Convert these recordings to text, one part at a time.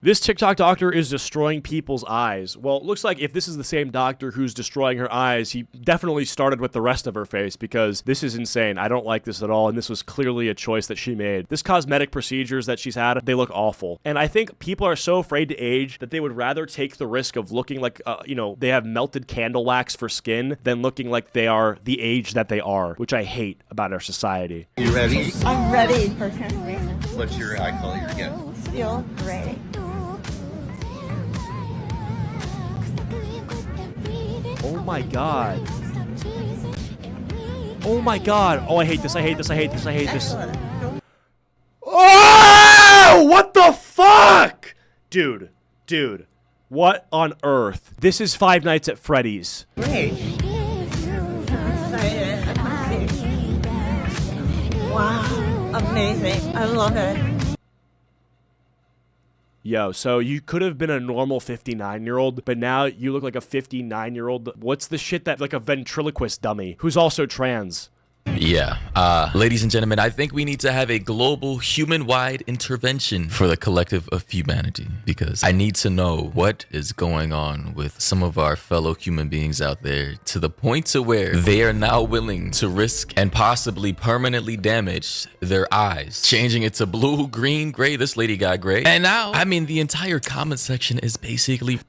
This TikTok doctor is destroying people's eyes. Well, it looks like if this is the same doctor who's destroying her eyes, he definitely started with the rest of her face because this is insane. I don't like this at all, and this was clearly a choice that she made. This cosmetic procedures that she's had, they look awful. And I think people are so afraid to age that they would rather take the risk of looking like, they have melted candle wax for skin than looking like they are the age that they are, which I hate about our society. You ready? I'm ready for transformation. What's your eye color again? Still ready. Oh my god. Oh my god. Oh, I hate this. I hate this. I hate this. I hate this. Oh! What the fuck? Dude. What on earth? This is Five Nights at Freddy's. Great. I'm excited. Wow. Amazing. I love it. Yo, so you could have been a normal 59-year-old, but now you look like a 59-year-old. What's the shit that, like a ventriloquist dummy who's also trans? Yeah, ladies and gentlemen, I think we need to have a global human-wide intervention for the collective of humanity, because I need to know what is going on with some of our fellow human beings out there to the point to where they are now willing to risk and possibly permanently damage their eyes, changing it to blue, green, gray. This lady got gray. And now, I mean, the entire comment section is basically...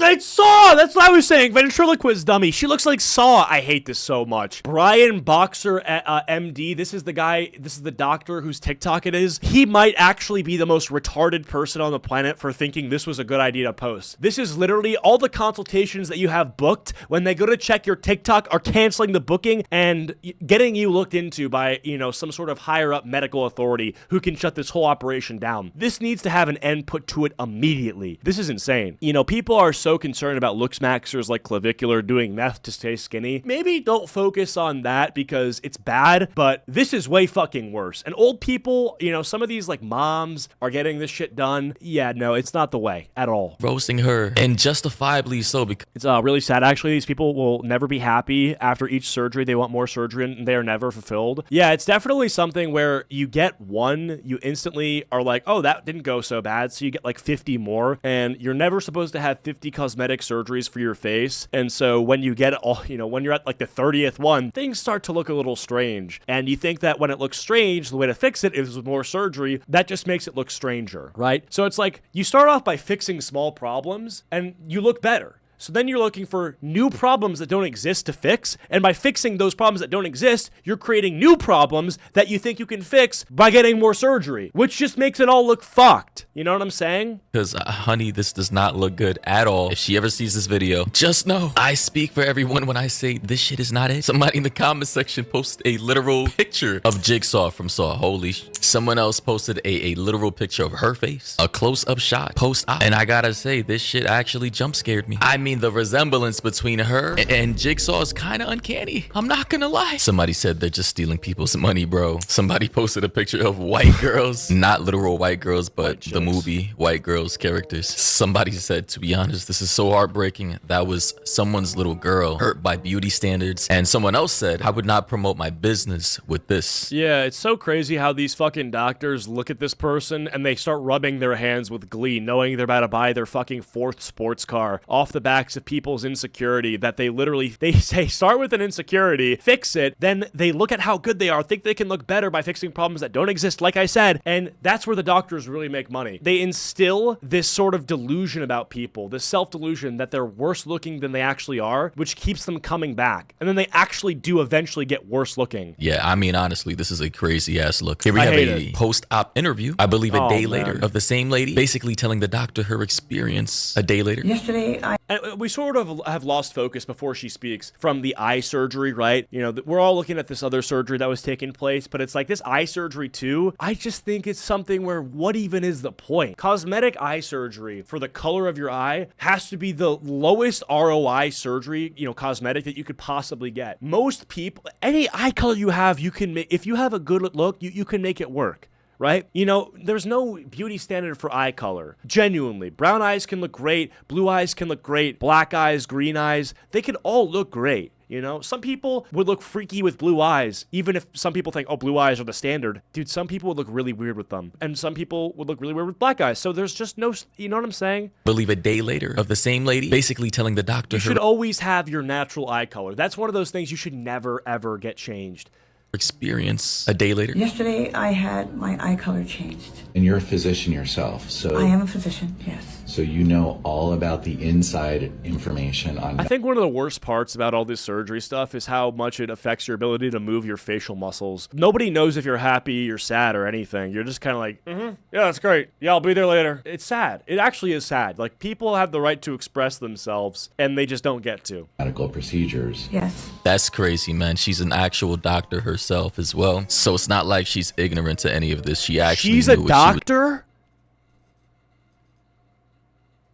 It's Saw! That's what I was saying. Ventriloquist dummy. She looks like Saw. I hate this so much. Brian Boxer MD. This is the guy, this is the doctor whose TikTok it is. He might actually be the most retarded person on the planet for thinking this was a good idea to post. This is literally all the consultations that you have booked when they go to check your TikTok are canceling the booking and getting you looked into by, some sort of higher up medical authority who can shut this whole operation down. This needs to have an end put to it immediately. This is insane. People are so concerned about looks maxers like Clavicular doing meth to stay skinny. Maybe don't focus on that because it's bad, but this is way fucking worse. And old people, some of these like moms are getting this shit done. Yeah, no, it's not the way at all. roasting her, and justifiably so, because It's really sad. Actually, these people will never be happy after each surgery. They want more surgery and they are never fulfilled. Yeah, it's definitely something where you get one, you instantly are like, oh, that didn't go so bad. So you get like 50 more, and you're never supposed to have 50 cosmetic surgeries for your face. And so when you get all, when you're at like the 30th one, things start to look a little strange. And you think that when it looks strange, the way to fix it is with more surgery. That just makes it look stranger, right? So it's like you start off by fixing small problems and you look better. So then you're looking for new problems that don't exist to fix. And by fixing those problems that don't exist, you're creating new problems that you think you can fix by getting more surgery, which just makes it all look fucked. You know what I'm saying? honey, this does not look good at all. If she ever sees this video, just know I speak for everyone when I say this shit is not it. Somebody in the comment section posted a literal picture of Jigsaw from Saw. Holy someone else posted a literal picture of her face, a close-up shot post-op, and I gotta say, this shit actually jump scared me. I mean, the resemblance between her and Jigsaw is kind of uncanny. I'm not gonna lie. Somebody said they're just stealing people's money, bro. Somebody posted a picture of white girls, not literal white girls, but the movie White Girls characters. Somebody said, to be honest, this is so heartbreaking. That was someone's little girl hurt by beauty standards. And someone else said, I would not promote my business with this. Yeah, it's so crazy how these fucking doctors look at this person and they start rubbing their hands with glee, knowing they're about to buy their fucking fourth sports car off the backs of people's insecurity, that they say start with an insecurity, fix it, then they look at how good they are, think they can look better by fixing problems that don't exist, like I said, and that's where the doctors really make money. They instill this sort of delusion about people, this self-delusion that they're worse looking than they actually are, which keeps them coming back. And then they actually do eventually get worse looking. Yeah, I mean, honestly, this is a crazy ass look. Here we have a post-op interview, I believe a day later, of the same lady, basically telling the doctor her experience a day later. Yesterday, And we sort of have lost focus before she speaks from the eye surgery, right? We're all looking at this other surgery that was taking place, but it's like this eye surgery too. I just think it's something where what even is the point? Cosmetic eye surgery for the color of your eye has to be the lowest ROI surgery, cosmetic that you could possibly get. Most people, any eye color you have, you can make, if you have a good look, you can make it work. right? You know, there's no beauty standard for eye color. Genuinely. Brown eyes can look great. Blue eyes can look great. Black eyes, green eyes, they can all look great. You know, some people would look freaky with blue eyes, even if some people think, oh, blue eyes are the standard. Dude, some people would look really weird with them. And some people would look really weird with black eyes. So there's just no, you know what I'm saying? Believe a day later of the same lady basically telling the doctor You should always have your natural eye color. That's one of those things you should never, ever get changed. experience a day later. Yesterday, I had my eye color changed. And you're a physician yourself, so I am a physician, yes. so you know all about the inside information on. I think one of the worst parts about all this surgery stuff is how much it affects your ability to move your facial muscles. Nobody knows if you're happy, you're sad, or anything. You're just kind of like, yeah, that's great. Yeah, I'll be there later. It's sad. It actually is sad. Like, people have the right to express themselves, and they just don't get to. Medical procedures. Yes. That's crazy, man. She's an actual doctor herself as well. So it's not like she's ignorant to any of this. She actually She's knew a what doctor?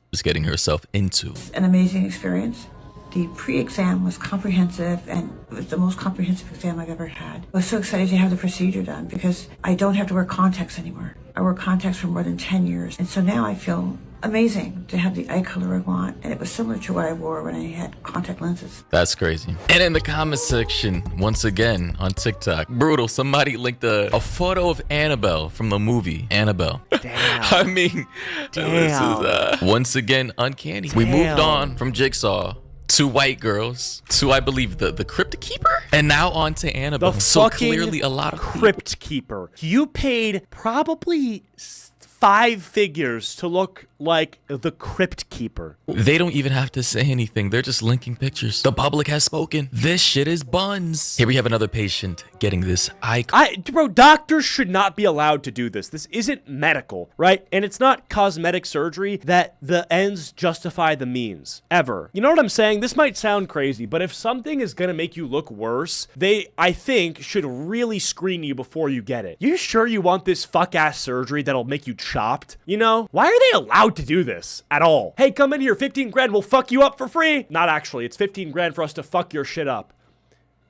she was getting herself into. An amazing experience. The pre-exam was comprehensive, and it was the most comprehensive exam I've ever had. I was so excited to have the procedure done because I don't have to wear contacts anymore. I wore contacts for more than 10 years. And so now I feel amazing to have the eye color I want. And it was similar to what I wore when I had contact lenses. That's crazy. And in the comment section, once again, on TikTok, brutal, somebody linked a photo of Annabelle from the movie Annabelle. Damn. I mean, this is once again uncanny. We moved on from Jigsaw to white girls to, I believe, the Crypt Keeper, and now on to Annabelle. The So fucking clearly a lot of Crypt Keeper. You paid probably 5 figures to look like the Crypt Keeper. They don't even have to say anything. They're just linking pictures. The public has spoken. This shit is buns. Here we have another patient getting this eye. Bro, doctors should not be allowed to do this. This isn't medical, right? And it's not cosmetic surgery that the ends justify the means, ever. You know what I'm saying? This might sound crazy, but if something is gonna make you look worse, they, I think, should really screen you before you get it. You sure you want this fuck-ass surgery that'll make you chopped? You know? Why are they allowed to do this at all? Hey, come in here, 15 grand, we'll fuck you up for free. Not actually, it's 15 grand for us to fuck your shit up.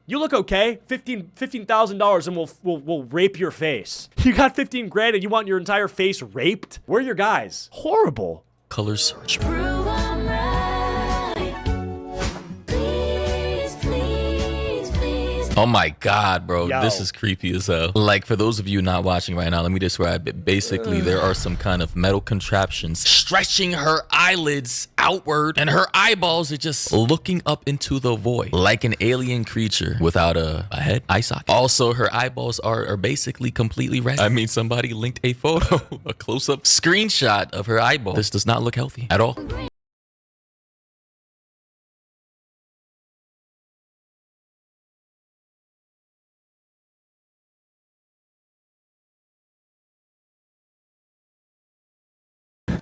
You look okay, $15,000 and we'll rape your face. You got 15 grand and you want your entire face raped? Where are your guys? Horrible. Color surgery. Oh my God, bro. Yo. This is creepy as hell. Like, for those of you not watching right now, let me describe it. Basically, there are some kind of metal contraptions stretching her eyelids outward, and her eyeballs are just looking up into the void like an alien creature without a head, eye socket. Also, her eyeballs are basically completely red. I mean, somebody linked a photo, a close-up screenshot of her eyeball. This does not look healthy at all.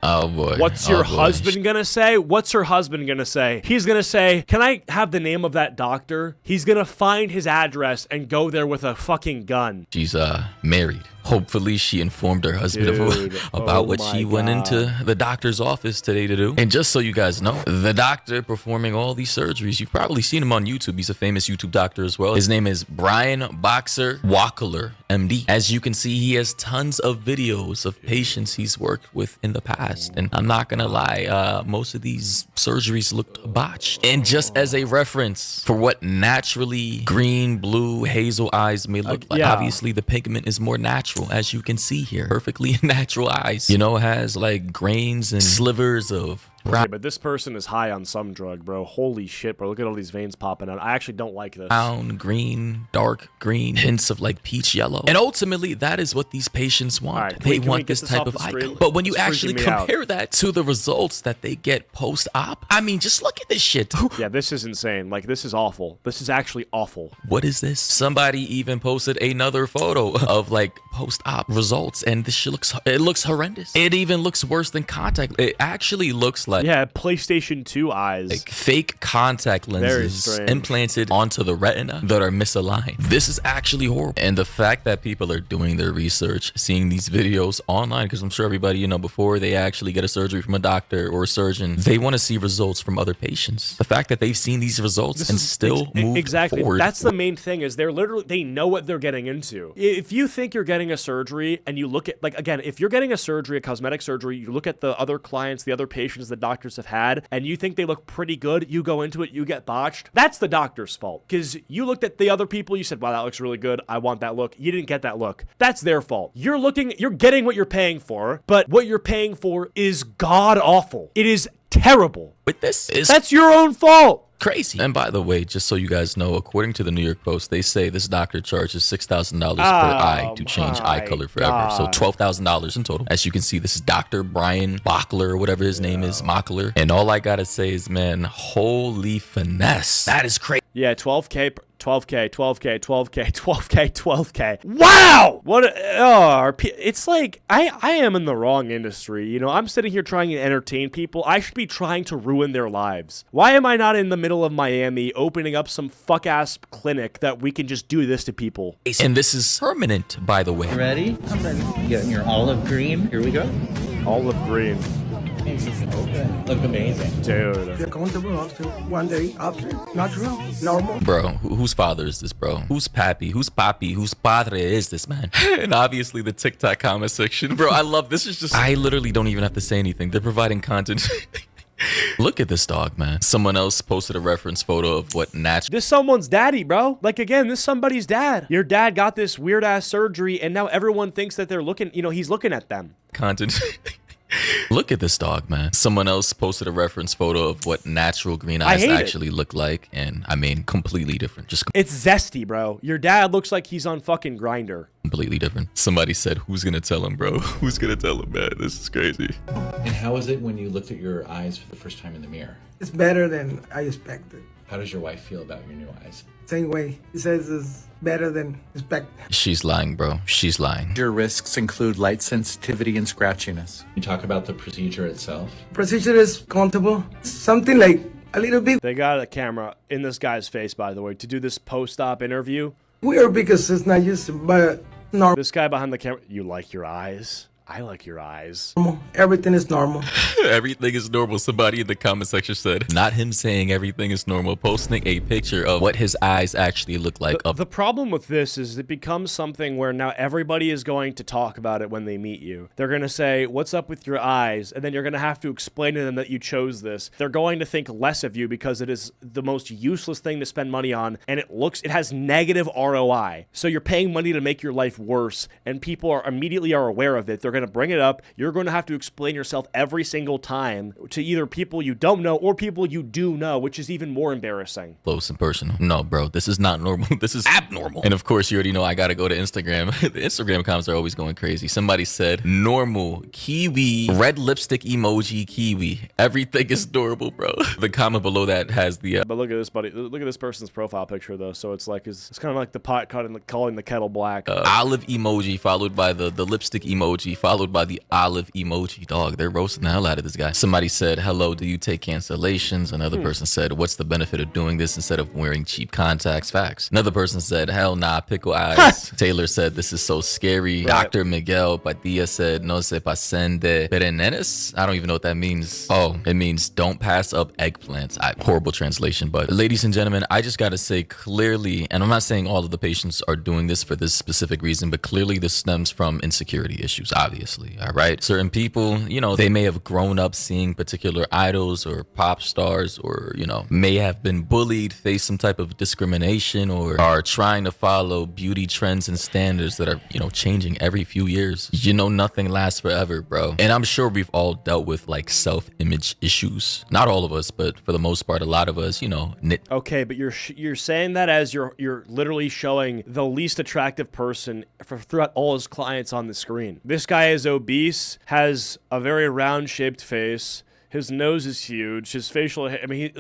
Oh boy. What's your Oh, boy. husband gonna say? What's her husband gonna say? He's gonna say, can I have the name of that doctor? He's gonna find his address and go there with a fucking gun. She's married. Hopefully she informed her husband Dude, about oh what my she went God. into the doctor's office today to do. And just so you guys know, the doctor performing all these surgeries, you've probably seen him on YouTube. He's a famous YouTube doctor as well. His name is Brian Boxer Wackler, MD. As you can see, he has tons of videos of patients he's worked with in the past. And I'm not gonna lie, most of these surgeries looked botched. And just as a reference for what naturally green, blue, hazel eyes may look like, yeah. obviously the pigment is more natural, as you can see here. Perfectly natural eyes. You know, it has like grains and slivers of Okay, but this person is high on some drug, bro. Holy shit, bro. Look at all these veins popping out. I actually don't like this. brown, green, dark green, hints of like peach yellow. And ultimately, that is what these patients want. Alright, They can we want get this this type off of the eye screen? color. But when you It's freaking actually me out. compare that to the results that they get post-op, I mean, just look at this shit. Yeah, this is insane. Like, this is awful. This is actually awful. What is this? Somebody even posted another photo of like post-op results, and this shit looks horrendous. It even looks worse than contact. It actually looks like like Yeah, PlayStation 2 eyes. fake contact lenses strange. implanted onto the retina that are misaligned. This is actually horrible. And the fact that people are doing their research, seeing these videos online, because I'm sure everybody, you know, before they actually get a surgery from a doctor or a surgeon, they want to see results from other patients. The fact that they've seen these results and still move exactly forward. That's the main thing, is they're literally, they know what they're getting into. If you think you're getting a surgery and you look at, like, again, if you're getting a surgery, a cosmetic surgery, you look at the other clients, the other patients that doctors have had, and you think they look pretty good, you go into it, you get botched, that's the doctor's fault. Because you looked at the other people, you said, wow, that looks really good, I want that look. You didn't get that look. That's their fault. You're getting what you're paying for, but what you're paying for is god awful. It is terrible. With this is That's your own fault. crazy. And by the way, just so you guys know, according to the New York Post, they say this doctor charges $6,000 per eye to change eye color forever. So $12,000 in total. As you can see, this is Dr. Brian Bockler, or whatever his name is, Mockler. And all I gotta say is, man, holy finesse. That is crazy. Yeah, 12K, 12K, 12K, 12K, 12K, 12K. Wow! It's like, I am in the wrong industry. You know, I'm sitting here trying to entertain people. I should be trying to ruin their lives. Why am I not in the middle of Miami opening up some fuck-ass clinic that we can just do this to people? And this is permanent, by the way. Ready? I'm ready. Getting your olive green. Here we go. Olive green. Okay. Look amazing. Dude. They're comfortable after 1 day after. Natural, normal. Bro, whose father is this, bro? Whose papi? Whose papi? Whose padre is this, man? And obviously the TikTok comment section. Bro, I love this. Is just, I literally don't even have to say anything. They're providing content. Look at this dog, man. Someone else posted a reference photo of what natural. This someone's daddy, bro. Like, again, this somebody's dad. Your dad got this weird-ass surgery, and now everyone thinks that they're looking, you know, he's looking at them. Content. Look at this dog, man. Someone else posted a reference photo of what natural green eyes actually look like. And I mean, completely different. Just It's zesty, bro. Your dad looks like he's on fucking Grindr. completely different. Somebody said, who's gonna tell him, bro? Who's gonna tell him, man? This is crazy. And how was it when you looked at your eyes for the first time in the mirror? It's better than I expected. How does your wife feel about your new eyes? Same way. He says it's better than expected. She's lying, bro. She's lying. Your risks include light sensitivity and scratchiness. You talk about the procedure itself. Procedure is comfortable. Something like a little bit They got a camera in this guy's face, by the way, to do this post-op interview. weird because it's not used to, but normal. This guy behind the camera, you like your eyes? I like your eyes. Everything is normal. Everything is normal. Somebody in the comment section said, not him saying everything is normal, posting a picture of what his eyes actually look like. The problem with this is it becomes something where now everybody is going to talk about it when they meet you. They're going to say, what's up with your eyes? And then you're going to have to explain to them that you chose this. They're going to think less of you because it is the most useless thing to spend money on, and it has negative ROI. So you're paying money to make your life worse, and people are immediately aware of it. They're going to bring it up. You're going to have to explain yourself every single time to either people you don't know or people you do know, which is even more embarrassing. Close and personal. No, bro, this is not normal. This is abnormal. And of course, you already know I gotta go to Instagram. The Instagram comments are always going crazy. Somebody said, normal, kiwi, red lipstick emoji, kiwi. Everything is adorable, bro. The comment below that has the... But look at this, buddy. Look at this person's profile picture, though. So it's like, it's kind of like the pot calling the kettle black. olive emoji followed by the lipstick emoji followed by the olive emoji. Dog, they're roasting the hell out of this guy. Somebody said, hello, do you take cancellations? Another person said, what's the benefit of doing this instead of wearing cheap contacts? Facts. Another person said, hell nah, pickle eyes. Taylor said, this is so scary. Right. Dr. Miguel Padilla said, no se pasen de perennes. I don't even know what that means. Oh, it means don't pass up eggplants. Horrible translation, but ladies and gentlemen, I just gotta say clearly, and I'm not saying all of the patients are doing this for this specific reason, but clearly this stems from insecurity issues, obviously. All right. Certain people, you know, they may have grown up seeing particular idols or pop stars, or, you know, may have been bullied, face some type of discrimination, or are trying to follow beauty trends and standards that are, you know, changing every few years. You know, nothing lasts forever, bro. And I'm sure we've all dealt with like self-image issues. Not all of us, but for the most part, a lot of us, you know. Okay, but you're saying that as you're literally showing the least attractive person throughout all his clients on the screen. This guy is obese, has a very round-shaped face. His nose is huge. His facial hair, I mean,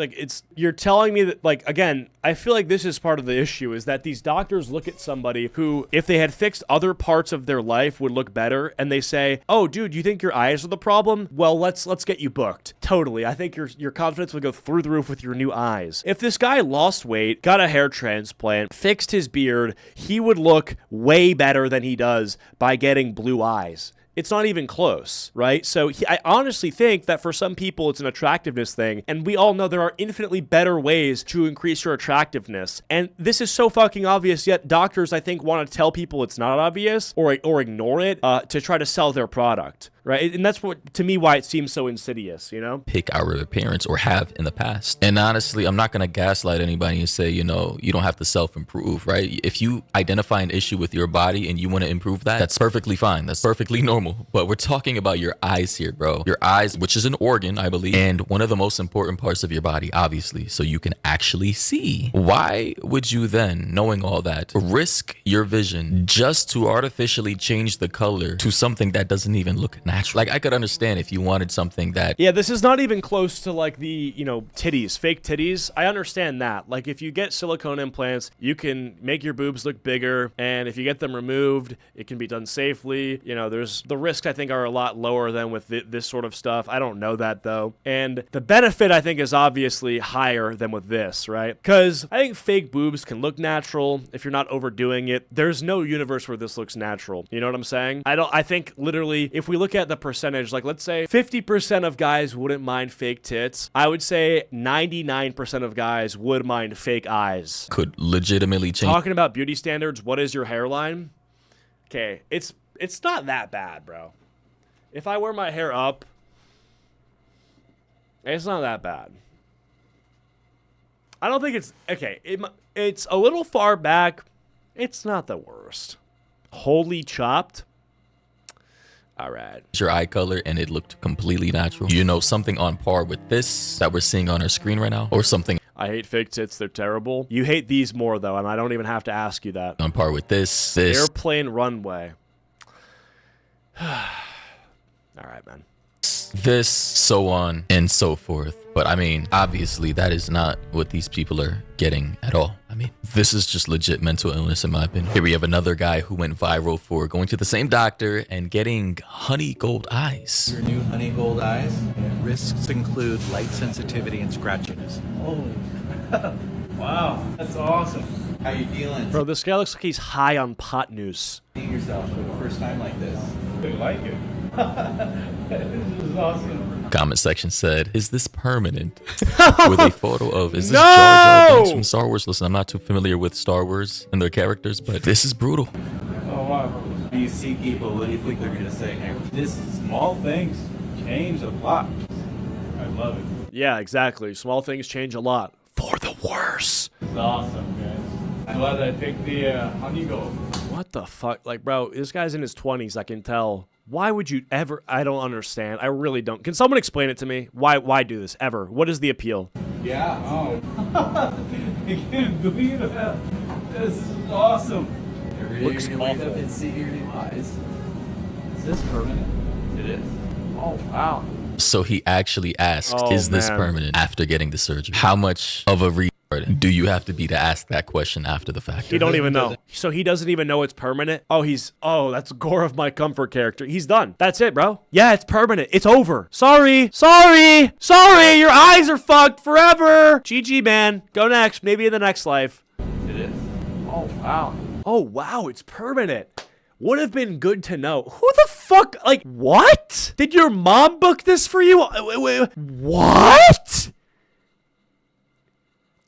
you're telling me that, like, again, I feel like this is part of the issue, is that these doctors look at somebody who, if they had fixed other parts of their life, would look better, and they say, oh, dude, you think your eyes are the problem? Well, let's get you booked. Totally. I think your confidence would go through the roof with your new eyes. If this guy lost weight, got a hair transplant, fixed his beard, he would look way better than he does by getting blue eyes. It's not even close, right? So I honestly think that for some people, it's an attractiveness thing. And we all know there are infinitely better ways to increase your attractiveness. And this is so fucking obvious, yet doctors, I think, want to tell people it's not obvious or ignore it to try to sell their product. Right? And that's what, to me, why it seems so insidious, you know? Pick our appearance, or have in the past. And honestly, I'm not going to gaslight anybody and say, you know, you don't have to self-improve, right? If you identify an issue with your body and you want to improve that, that's perfectly fine. That's perfectly normal. But we're talking about your eyes here, bro. Your eyes, which is an organ, I believe, and one of the most important parts of your body, obviously, so you can actually see. Why would you then, knowing all that, risk your vision just to artificially change the color to something that doesn't even look natural? Like, I could understand if you wanted something that... Yeah, this is not even close to, like, the, you know, titties, fake titties. I understand that. Like, if you get silicone implants, you can make your boobs look bigger, and if you get them removed, it can be done safely. You know, there's... The risks, I think, are a lot lower than with this sort of stuff. I don't know that, though. And the benefit, I think, is obviously higher than with this, right? Because I think fake boobs can look natural if you're not overdoing it. There's no universe where this looks natural. You know what I'm saying? I think, literally, if we look at the percentage, like, let's say 50% of guys wouldn't mind fake tits. I would say 99% of guys would mind fake eyes. Could legitimately change. Talking about beauty standards, what is your hairline? Okay, it's not that bad, bro. If I wear my hair up, it's not that bad. I don't think it's... Okay, it's a little far back. It's not the worst. Wholly chopped. All right. Your eye color and it looked completely natural. You know, something on par with this that we're seeing on our screen right now, or something... I hate fake tits. They're terrible. You hate these more, though, and I don't even have to ask you that. On par with this. Airplane runway. All right, man. This, so on and so forth. But I mean, obviously that is not what these people are getting at all. I mean, this is just legit mental illness in my opinion. Here we have another guy who went viral for going to the same doctor and getting honey gold eyes. Your new honey gold eyes? Risks include light sensitivity and scratchiness. Wow, that's awesome. How you feeling? Bro, this guy looks like he's high on pot noose. Seeing yourself for the first time like this. I like it. This is awesome. Comment section said, "Is this permanent?" With a photo of, is this No! Jar Jar Binks from Star Wars? Listen, I'm not too familiar with Star Wars and their characters, but this is brutal. Oh wow. You see people, what do you think they're gonna say next? This small things change a lot. I love it. Yeah, exactly. Small things change a lot. For the worse. It's awesome, guys. I'm glad I picked the honey gold. What the fuck? Like, bro, this guy's in his 20s, I can tell. Why would you ever? I don't understand. I really don't. Can someone explain it to me? Why do this ever? What is the appeal? Yeah. Oh. I can't believe that. This is awesome. Looks awful. And see your new eyes. Is this permanent? It is. Oh wow. So he actually asked, Oh, is this man. permanent after getting the surgery? How much of a retard do you have to be to ask that question after the fact? He don't even know. So he doesn't even know it's permanent? Oh, that's Gore of My Comfort character. He's done. That's it, bro. Yeah, it's permanent. It's over. Sorry. Your eyes are fucked forever. GG, man. Go next. Maybe in the next life. It is. Oh wow. Oh, wow. It's permanent. Would have been good to know. Who the fuck? Like, what? Did your mom book this for you? What?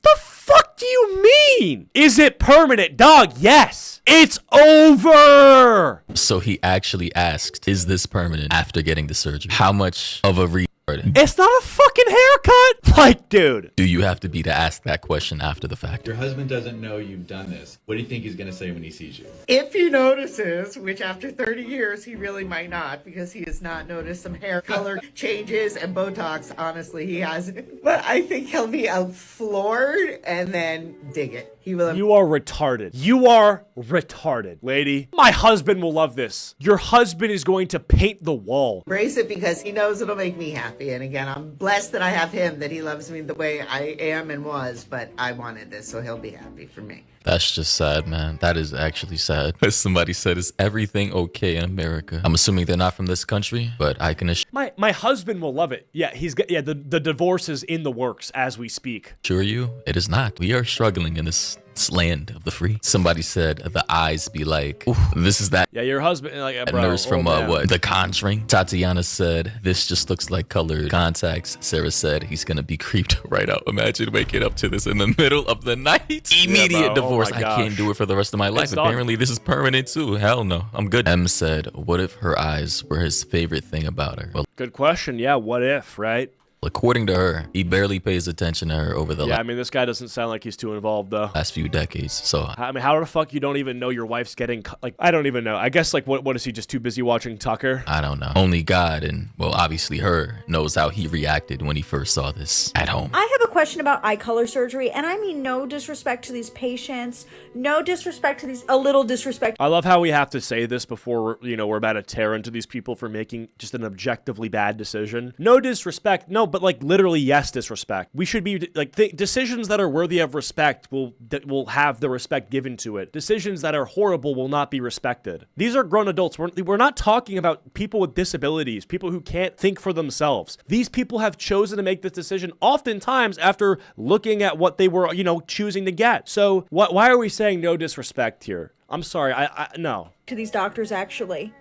The fuck do you mean? Is it permanent? Dog, yes. It's over. So he actually asked, is this permanent after getting the surgery? How much of a retard It's not a fucking haircut. Like, dude. do you have to be to ask that question after the fact? Your husband doesn't know you've done this. What do you think he's going to say when he sees you? If he notices, which after 30 years he really might not, because he has not noticed some hair color changes and Botox, honestly he hasn't. But I think he'll be floored and then dig it. He will. You are retarded. You are retarded, lady. My husband will love this. Your husband is going to paint the wall. Embrace it because he knows it'll make me happy. And again, I'm blessed that I have him, that he loves me the way I am and was, but I wanted this, so he'll be happy for me. That's just sad, man. That is actually sad. As somebody said, is everything okay in America? I'm assuming they're not from this country, but I can My husband will love it. Yeah, the divorce is in the works as we speak. assure you, it is not. We are struggling in this land of the free. Somebody said the eyes be like, ooh, this is that Yeah, your husband, like, bro, nurse from man. what? The Conjuring. Tatiana said, this just looks like colored contacts. Sarah said, he's gonna be creeped right out. Imagine waking up to this in the middle of the night. Immediate bro. Oh divorce. my I can't gosh. do it for the rest of my life. done. Apparently this is permanent too. Hell no. I'm good. M said, what if her eyes were his favorite thing about her? Well, Good question. Yeah, what if, right? according to her, he barely pays attention to her over the Yeah, I mean, this guy doesn't sound like he's too involved, though. last few decades. So I mean, how the fuck you don't even know your wife's getting, like, I don't even know. I guess, like, what is he, just too busy watching Tucker? I don't know. Only God and, well, obviously her knows how he reacted when he first saw this at home. I have a question about eye color surgery, and I mean no disrespect to these patients, no disrespect to these, a little disrespect. I love how we have to say this before we're about to tear into these people for making just an objectively bad decision. No disrespect. No, but, like, literally, yes, disrespect. We should be, like, decisions that are worthy of respect will have the respect given to it. Decisions that are horrible will not be respected. These are grown adults. We're not talking about people with disabilities, people who can't think for themselves. These people have chosen to make this decision oftentimes after looking at what they were, choosing to get. So why are we saying no disrespect here? I'm sorry. No. To these doctors, actually.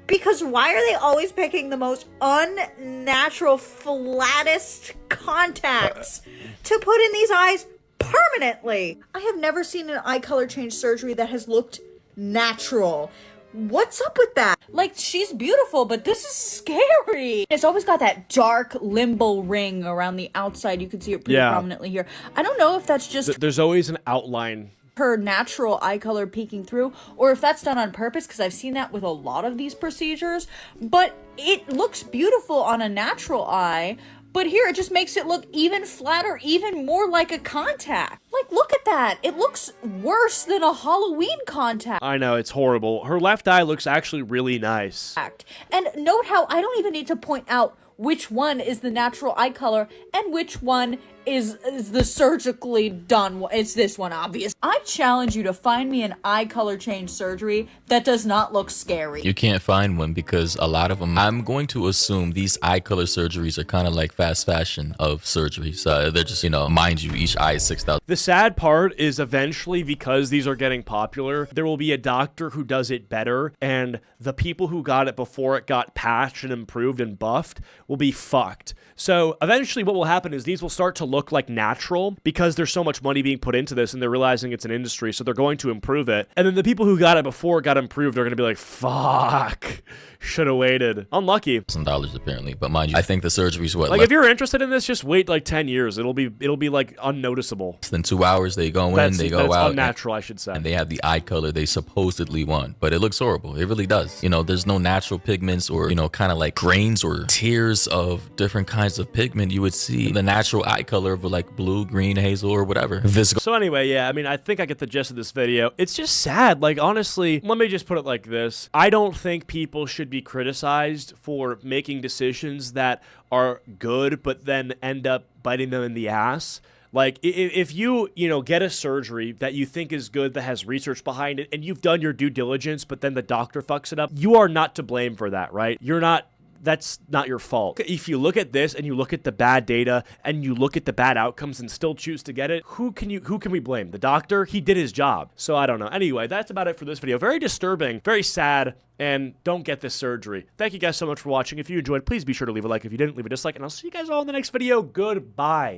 Because why are they always picking the most unnatural, flattest contacts to put in these eyes permanently? I have never seen an eye color change surgery that has looked natural. What's up with that? Like, she's beautiful, but this is scary. It's always got that dark limbo ring around the outside. You can see it pretty prominently here. I don't know if that's just There's always an outline. her natural eye color peeking through, or if that's done on purpose, because I've seen that with a lot of these procedures, but it looks beautiful on a natural eye. But here, it just makes it look even flatter, even more like a contact. Like, look at that. It looks worse than a Halloween contact. I know, it's horrible. Her left eye looks actually really nice. And note how I don't even need to point out which one is the natural eye color and which one is the surgically done one. It's this one, obvious. I challenge you to find me an eye color change surgery that does not look scary. You can't find one because a lot of them, I'm going to assume these eye color surgeries are kind of like fast fashion of surgeries. They're just, mind you, each eye is $6,000. The sad part is eventually, because these are getting popular, there will be a doctor who does it better, and the people who got it before it got patched and improved and buffed will be fucked. So eventually what will happen is these will start to look like natural because there's so much money being put into this and they're realizing it's an industry, so they're going to improve it. And then the people who got it before it got improved are going to be like, fuck, should have waited. Unlucky. Some dollars apparently, but mind you, I think the surgery's what, like, if you're interested in this, just wait like 10 years. It'll be like unnoticeable. less than 2 hours. They go in, they go out. Unnatural, I should say. And they have the eye color they supposedly want, but it looks horrible. It really does. There's no natural pigments or, kind of like grains or tiers of different kinds of pigment you would see. The natural eye color of like blue, green, hazel, or whatever. So anyway, yeah, I mean, I think I get the gist of this video. It's just sad. Like, honestly, let me just put it like this. I don't think people should be criticized for making decisions that are good, but then end up biting them in the ass. Like, if you get a surgery that you think is good, that has research behind it, and you've done your due diligence, but then the doctor fucks it up, you are not to blame for that, right? That's not your fault. If you look at this and you look at the bad data and you look at the bad outcomes and still choose to get it, who can we blame? The doctor? He did his job. So I don't know. Anyway, that's about it for this video. Very disturbing, very sad, and don't get this surgery. Thank you guys so much for watching. If you enjoyed, please be sure to leave a like. If you didn't, leave a dislike, and I'll see you guys all in the next video. Goodbye.